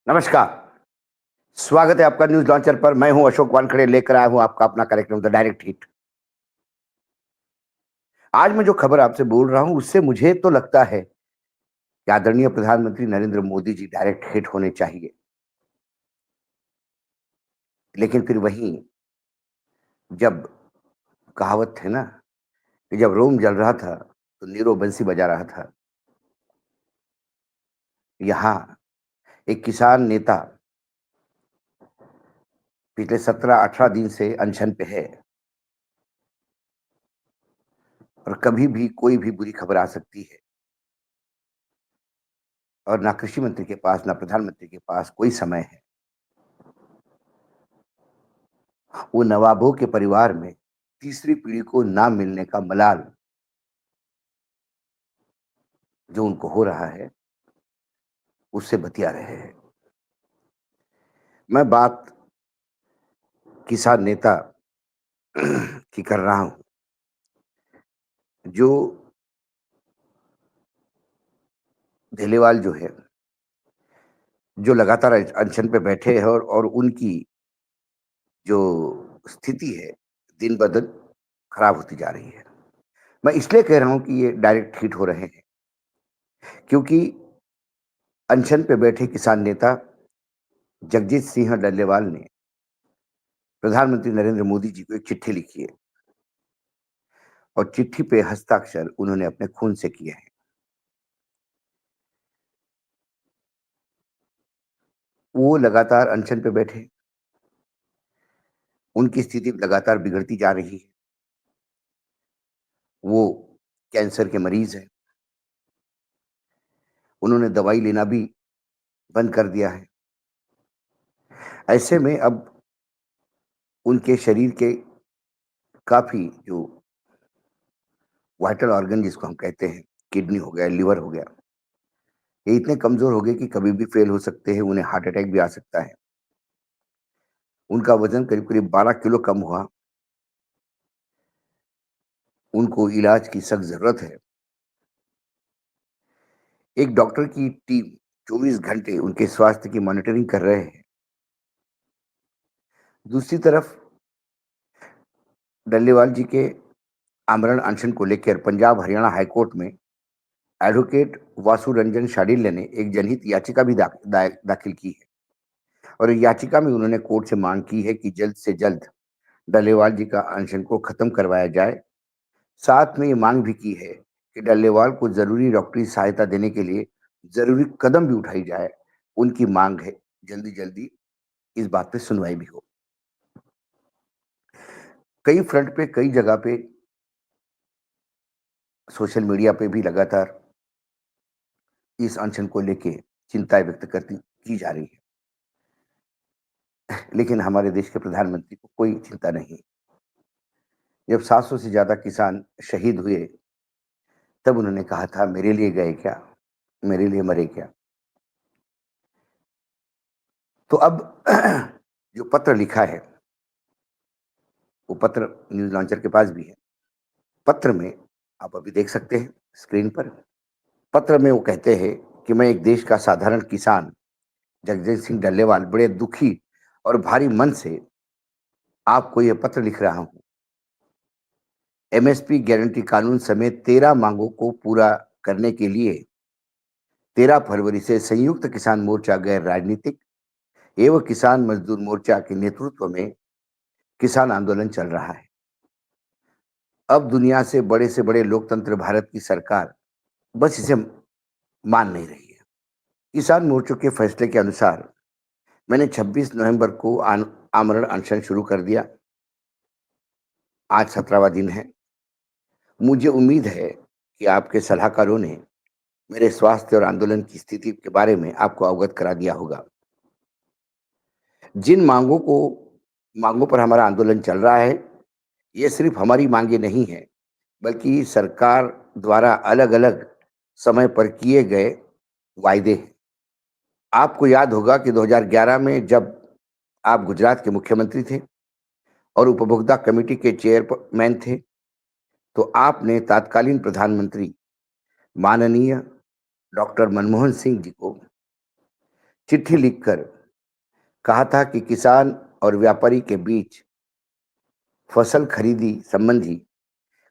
नमस्कार। स्वागत है आपका न्यूज़ लॉन्चर पर। मैं हूं अशोक वानखेड़े, लेकर आया हूं आपका अपना कार्यक्रम द डायरेक्ट हिट। आज मैं जो खबर आपसे बोल रहा हूं उससे मुझे तो लगता है कि आदरणीय प्रधानमंत्री नरेंद्र मोदी जी डायरेक्ट हिट होने चाहिए। लेकिन फिर वहीं जब कहावत है ना कि जब रोम जल रहा था तो नीरो बंसी बजा रहा था। यहाँ एक किसान नेता पिछले 17-18 दिन से अनशन पे है और कभी भी कोई भी बुरी खबर आ सकती है और ना कृषि मंत्री के पास ना प्रधानमंत्री के पास कोई समय है। वो नवाबों के परिवार में तीसरी पीढ़ी को ना मिलने का मलाल जो उनको हो रहा है उससे बतिया रहे हैं। मैं बात किसान नेता की कर रहा हूं जो धेलेवाल जो है, जो लगातार अनशन पे बैठे हैं और उनकी जो स्थिति है दिन ब दिन खराब होती जा रही है। मैं इसलिए कह रहा हूं कि ये डायरेक्ट हिट हो रहे हैं क्योंकि अनशन पे बैठे किसान नेता जगजीत सिंह डल्लेवाल ने प्रधानमंत्री नरेंद्र मोदी जी को एक चिट्ठी लिखी है और चिट्ठी पे हस्ताक्षर उन्होंने अपने खून से किए हैं। वो लगातार अनशन पे बैठे, उनकी स्थिति लगातार बिगड़ती जा रही है। वो कैंसर के मरीज हैं, उन्होंने दवाई लेना भी बंद कर दिया है। ऐसे में अब उनके शरीर के काफ़ी जो वाइटल ऑर्गन जिसको हम कहते हैं, किडनी हो गया, लिवर हो गया, ये इतने कमज़ोर हो गए कि कभी भी फ़ेल हो सकते हैं, उन्हें हार्ट अटैक भी आ सकता है। उनका वज़न करीब-करीब 12 किलो कम हुआ, उनको इलाज की सख्त ज़रूरत है। एक डॉक्टर की टीम 24 घंटे उनके स्वास्थ्य की मॉनिटरिंग कर रहे हैं। दूसरी तरफ डल्लेवाल जी के आमरण अनशन को लेकर पंजाब हरियाणा हाई कोर्ट में एडवोकेट वासु रंजन शाडिल्य ने एक जनहित याचिका भी दाखिल की है और याचिका में उन्होंने कोर्ट से मांग की है कि जल्द से जल्द डल्लेवाल जी का अनशन को खत्म करवाया जाए। साथ में ये मांग भी की है कि डल्लेवाल को जरूरी डॉक्टरी सहायता देने के लिए जरूरी कदम भी उठाई जाए। उनकी मांग है जल्दी जल्दी इस बात पे सुनवाई भी हो। कई फ्रंट पे कई जगह पे सोशल मीडिया पे भी लगातार इस अनशन को लेके चिंताएं व्यक्त करती की जा रही है, लेकिन हमारे देश के प्रधानमंत्री को कोई चिंता नहीं। जब 700 से ज्यादा किसान शहीद हुए तब उन्होंने कहा था मेरे लिए गए क्या, मेरे लिए मरे क्या। तो अब जो पत्र लिखा है वो पत्र न्यूज लॉन्चर के पास भी है। पत्र में आप अभी देख सकते हैं स्क्रीन पर। पत्र में वो कहते हैं कि मैं एक देश का साधारण किसान जगजीत सिंह डल्लेवाल बड़े दुखी और भारी मन से आपको यह पत्र लिख रहा हूं। एमएसपी गारंटी कानून समेत 13 मांगों को पूरा करने के लिए 13 फरवरी से संयुक्त किसान मोर्चा गैर राजनीतिक एवं किसान मजदूर मोर्चा के नेतृत्व में किसान आंदोलन चल रहा है। अब दुनिया से बड़े लोकतंत्र भारत की सरकार बस इसे मान नहीं रही है। किसान मोर्चों के फैसले के अनुसार मैंने 26 नवंबर को आमरण अनशन शुरू कर दिया। आज 17वां दिन है। मुझे उम्मीद है कि आपके सलाहकारों ने मेरे स्वास्थ्य और आंदोलन की स्थिति के बारे में आपको अवगत करा दिया होगा। जिन मांगों पर हमारा आंदोलन चल रहा है, ये सिर्फ हमारी मांगे नहीं है, बल्कि सरकार द्वारा अलग-अलग समय पर किए गए वायदे हैं। आपको याद होगा कि 2011 में जब आप गुजरात के मुख्यमंत्री थे और उपभोक्ता कमेटी के चेयरमैन थे, तो आपने तत्कालीन प्रधानमंत्री माननीय डॉक्टर मनमोहन सिंह जी को चिट्ठी लिखकर कहा था कि किसान और व्यापारी के बीच फसल खरीदी संबंधी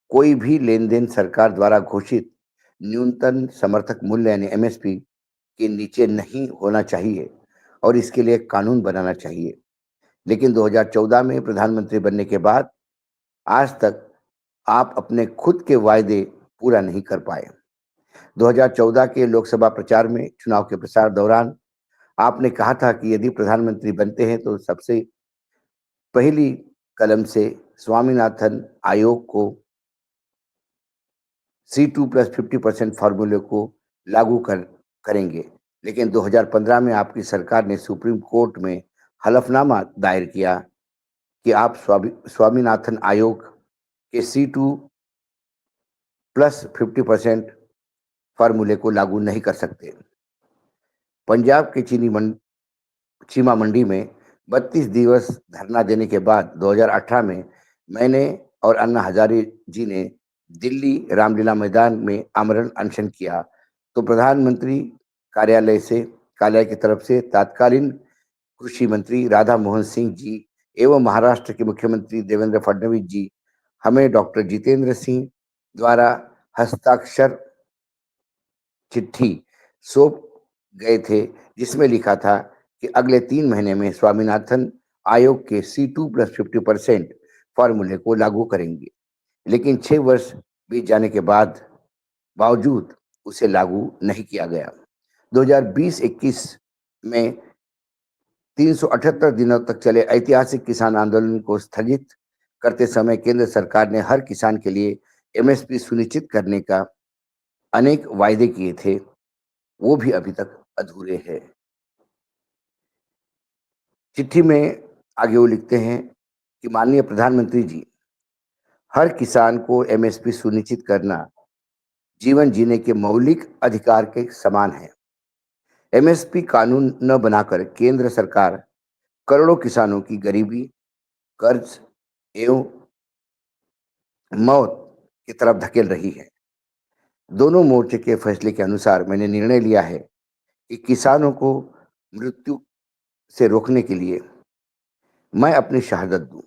कोई भी लेन-देन सरकार द्वारा घोषित न्यूनतम समर्थक मूल्य यानी एमएसपी के नीचे नहीं होना चाहिए और इसके लिए एक कानून बनाना चाहिए। लेकिन 2014 में प्रधानमंत्री बनने के बाद आज तक आप अपने खुद के वायदे पूरा नहीं कर पाए। 2014 के लोकसभा प्रचार में चुनाव के प्रचार दौरान आपने कहा था कि यदि प्रधानमंत्री बनते हैं तो सबसे पहली कलम से स्वामीनाथन आयोग को C2 प्लस 50% फार्मूले को लागू करेंगे। लेकिन 2015 में आपकी सरकार ने सुप्रीम कोर्ट में हलफनामा दायर किया कि आप स्वामीनाथन आयोग के C2 प्लस 50% फार्मूले को लागू नहीं कर सकते। पंजाब के चीमा मंडी में 32 दिवस धरना देने के बाद 2018 में मैंने और अन्ना हजारे जी ने दिल्ली रामलीला मैदान में आमरण अनशन किया तो प्रधानमंत्री कार्यालय की तरफ से तत्कालीन कृषि मंत्री राधा मोहन सिंह जी एवं महाराष्ट्र के मुख्यमंत्री देवेंद्र फडणवीस जी हमें डॉक्टर जितेंद्र सिंह द्वारा हस्ताक्षर चिट्ठी सौंप गए थे जिसमें लिखा था कि अगले 3 महीने में स्वामीनाथन आयोग के C2 प्लस 50% फार्मूले को लागू करेंगे। लेकिन 6 वर्ष बीत जाने के बावजूद उसे लागू नहीं किया गया। 2020-21 में 378 दिनों तक चले ऐतिहासिक किसान आंदोलन को स्थगित करते समय केंद्र सरकार ने हर किसान के लिए एमएसपी सुनिश्चित करने का अनेक वायदे किए थे, वो भी अभी तक अधूरे हैं। चिट्ठी में आगे वो लिखते हैं कि माननीय प्रधानमंत्री जी, हर किसान को एमएसपी सुनिश्चित करना जीवन जीने के मौलिक अधिकार के समान है। एमएसपी कानून न बनाकर केंद्र सरकार करोड़ों किसानों की गरीबी, कर्ज एवं मौत की तरफ धकेल रही है। दोनों मोर्चे के फैसले के अनुसार मैंने निर्णय लिया है कि किसानों को मृत्यु से रोकने के लिए मैं अपनी शहादत दूं।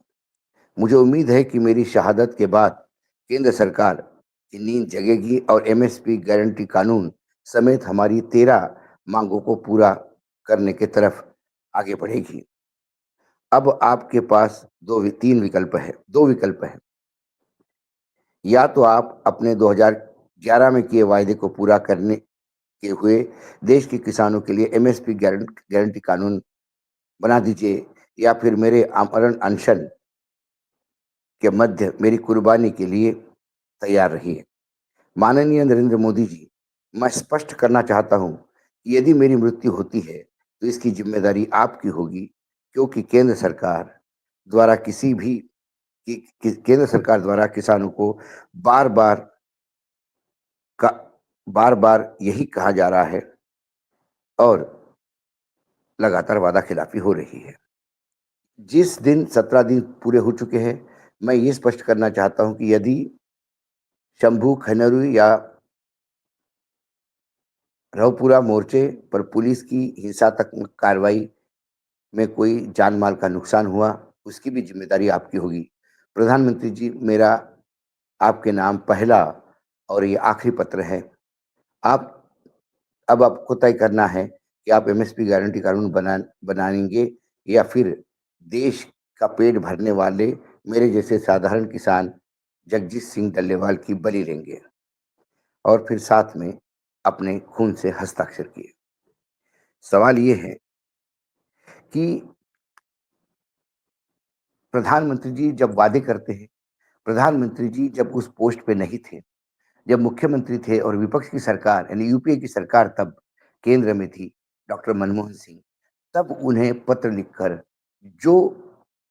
मुझे उम्मीद है कि मेरी शहादत के बाद केंद्र सरकार की नींद जगेगी और एमएसपी गारंटी कानून समेत हमारी 13 मांगों को पूरा करने की तरफ आगे बढ़ेगी। अब आपके पास 3 विकल्प है 2 विकल्प हैं। या तो आप अपने 2011 में किए वायदे को पूरा करने के हुए देश के किसानों के लिए एमएसपी गारंटी कानून बना दीजिए या फिर मेरे आमरण अनशन के मध्य मेरी कुर्बानी के लिए तैयार रहिए। माननीय नरेंद्र मोदी जी, मैं स्पष्ट करना चाहता हूं कि यदि मेरी मृत्यु होती है तो इसकी जिम्मेदारी आपकी होगी क्योंकि द्वारा किसी भी केंद्र सरकार द्वारा किसानों को बार बार का बार बार यही कहा जा रहा है और लगातार वादा खिलाफी हो रही है। जिस दिन 17 दिन पूरे हो चुके हैं, मैं ये स्पष्ट करना चाहता हूं कि यदि शंभू खनरू या रवपुरा मोर्चे पर पुलिस की हिंसात्मक कार्रवाई में कोई जान माल का नुकसान हुआ, उसकी भी जिम्मेदारी आपकी होगी। प्रधानमंत्री जी, मेरा आपके नाम पहला और ये आखिरी पत्र है। आप अब आपको तय करना है कि आप एमएसपी गारंटी कानून बनाएंगे या फिर देश का पेट भरने वाले मेरे जैसे साधारण किसान जगजीत सिंह डल्लेवाल की बलि लेंगे और फिर साथ में अपने खून से हस्ताक्षर किए। सवाल ये है कि प्रधानमंत्री जी जब वादे करते हैं, प्रधानमंत्री जी जब उस पोस्ट पे नहीं थे, जब मुख्यमंत्री थे और विपक्ष की सरकार यानी यूपीए की सरकार तब केंद्र में थी, डॉक्टर मनमोहन सिंह, तब उन्हें पत्र लिखकर जो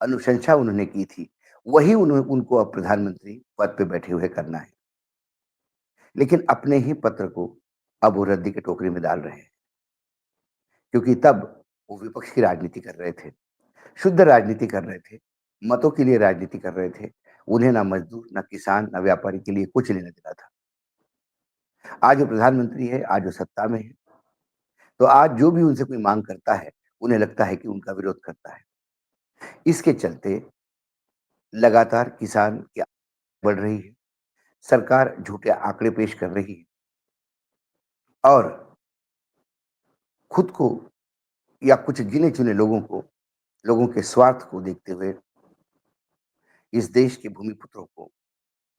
अनुशंसा उन्होंने की थी, वही उनको अब प्रधानमंत्री पद पे बैठे हुए करना है। लेकिन अपने ही पत्र को अब वो रद्दी की टोकरी में डाल रहे हैं, क्योंकि तब वो विपक्ष की राजनीति कर रहे थे, शुद्ध राजनीति कर रहे थे, मतों के लिए राजनीति कर रहे थे। उन्हें ना मजदूर, ना किसान, ना व्यापारी के लिए कुछ लेना देना था। आज वो प्रधानमंत्री है, आज वो सत्ता में है, तो आज जो भी उनसे कोई माँग करता है, उन्हें लगता है कि उनका विरोध करता है। इसके चलते लगातार किसान की आय बढ़ रही है, सरकार झूठे आंकड़े पेश कर रही है और खुद को या कुछ गिने-चुने लोगों के स्वार्थ को देखते हुए इस देश के भूमिपुत्रों को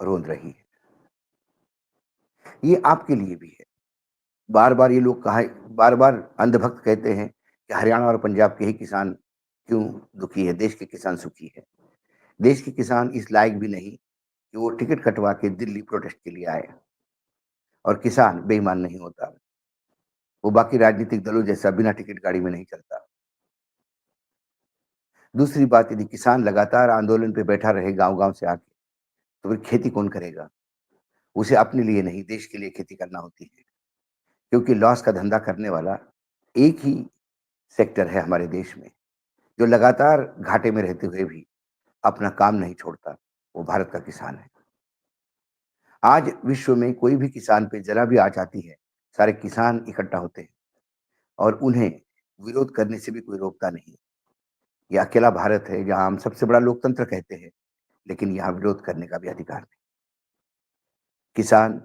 रोंद रही है। ये आपके लिए भी है। बार-बार ये लोग कहा बार-बार अंधभक्त कहते हैं कि हरियाणा और पंजाब के ही किसान क्यों दुखी है, देश के किसान सुखी है। देश के किसान इस लायक भी नहीं कि वो टिकट कटवा के दिल्ली प्रोटेस्ट के लिए आए और किसान बेईमान नहीं होता। वो बाकी राजनीतिक दलों जैसा बिना टिकट गाड़ी में नहीं चलता। दूसरी बात यदि किसान लगातार आंदोलन पे बैठा रहे गाँव-गाँव से आके, तो फिर खेती कौन करेगा? उसे अपने लिए नहीं, देश के लिए खेती करना होती है। क्योंकि लॉस का धंधा करने वाला एक ही सेक्टर है हमारे देश में, जो लगातार घाटे में रहते हुए भी अपना काम नहीं छोड़ता, वो भारत का किसान है। आज विश्व में कोई भी किसान पे ज़रा भी आँच आती है, सारे किसान इकट्ठा होते हैं और उन्हें विरोध करने से भी कोई रोकता नहीं। ये अकेला भारत है जहाँ हम सबसे बड़ा लोकतंत्र कहते हैं, लेकिन यहाँ विरोध करने का भी अधिकार नहीं। किसान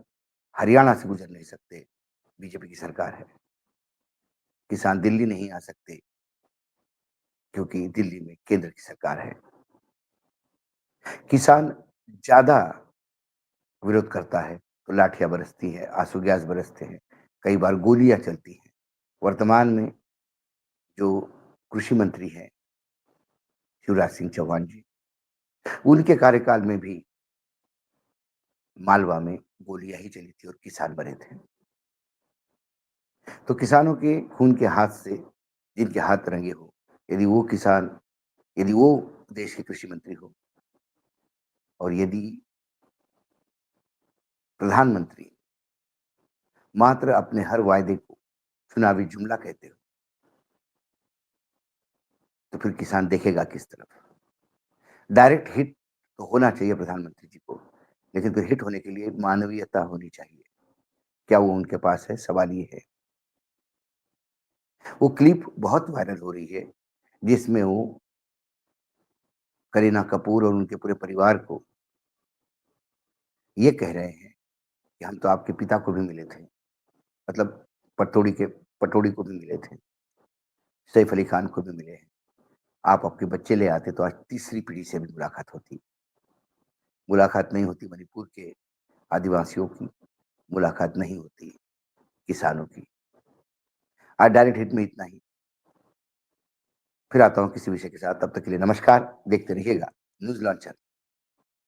हरियाणा से गुज़र नहीं सकते, बीजेपी की सरकार है। किसान दिल्ली नहीं आ सकते, क्योंकि दिल्ली में केंद्र की सरकार है। किसान ज़्यादा विरोध करता है, तो लाठियाँ बरसती हैं, आँसू गैस बरसते हैं, कई बार गोलियाँ चलती हैं। वर्तमान में जो कृषि मंत्री हैं, शिवराज सिंह चौहान जी, उनके कार्यकाल में भी मालवा में गोलियाँ ही चली थी और किसान मरे थे। तो किसानों के खून के हाथ से जिनके हाथ रंगे हों, यदि वो किसान यदि वो देश के कृषि मंत्री हो और यदि प्रधानमंत्री मात्र अपने हर वायदे को चुनावी जुमला कहते हो, तो फिर किसान देखेगा किस तरफ? डायरेक्ट हिट तो होना चाहिए प्रधानमंत्री जी को, लेकिन फिर हिट होने के लिए मानवीयता होनी चाहिए। क्या वो उनके पास है? सवाल ये है। वो क्लिप बहुत वायरल हो रही है, जिसमें वो करीना कपूर और उनके पूरे परिवार को ये कह रहे हैं कि हम तो आपके पिता को भी मिले थे। मतलब पटौड़ी को भी मिले थे, सैफ अली खान को भी मिले हैं। आप आपके बच्चे ले आते तो आज तीसरी पीढ़ी से भी मुलाकात होती। मुलाकात नहीं होती मणिपुर के आदिवासियों की, मुलाकात नहीं होती किसानों की। आज डायरेक्ट हिट में इतना ही। फिर आता हूँ किसी विषय के साथ, तब तक के लिए नमस्कार। देखते रहिएगा न्यूज़ लॉन्चर।